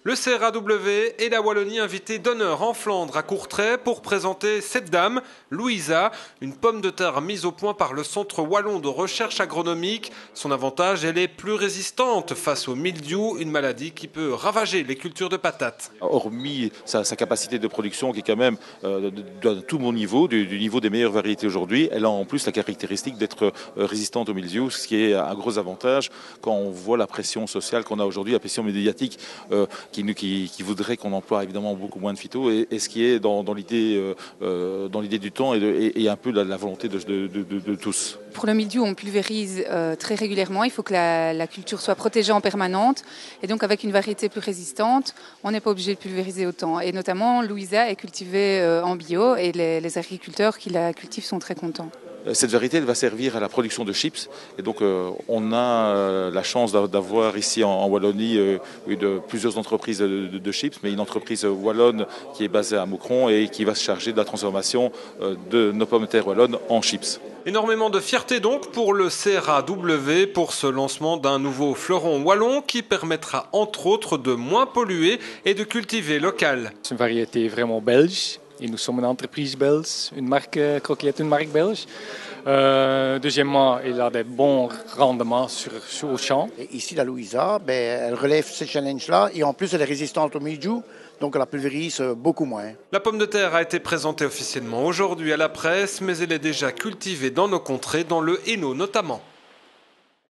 Le CRAW et la Wallonie invités d'honneur en Flandre à Courtrai pour présenter cette dame, Louisa, une pomme de terre mise au point par le Centre Wallon de recherche agronomique. Son avantage, elle est plus résistante face au mildiou, une maladie qui peut ravager les cultures de patates. Hormis sa capacité de production qui est quand même de tout mon niveau, du niveau des meilleures variétés aujourd'hui, elle a en plus la caractéristique d'être résistante au mildiou, ce qui est un gros avantage quand on voit la pression sociale qu'on a aujourd'hui, la pression médiatique qui voudrait qu'on emploie évidemment beaucoup moins de phyto et ce qui est dans l'idée du temps et un peu la volonté de tous. Pour le mildiou, on pulvérise très régulièrement. Il faut que la culture soit protégée en permanente. Et donc, avec une variété plus résistante, on n'est pas obligé de pulvériser autant. Et notamment, Louisa est cultivée en bio et les agriculteurs qui la cultivent sont très contents. Cette variété elle va servir à la production de chips. Et donc, on a la chance d'avoir ici en Wallonie plusieurs entreprises de chips, mais une entreprise wallonne qui est basée à Moucron et qui va se charger de la transformation de nos pommes de terre wallonnes en chips. Énormément de fierté donc pour le CRAW pour ce lancement d'un nouveau fleuron wallon qui permettra entre autres de moins polluer et de cultiver local. C'est une variété vraiment belge et nous sommes une entreprise belge, une marque croquette, une marque belge. Deuxièmement, il a des bons rendements au champ. Et ici, la Louisa, elle relève ces challenges-là et en plus elle est résistante au mildiou. Donc elle la pulvérise beaucoup moins. La pomme de terre a été présentée officiellement aujourd'hui à la presse, mais elle est déjà cultivée dans nos contrées, dans le Hainaut notamment.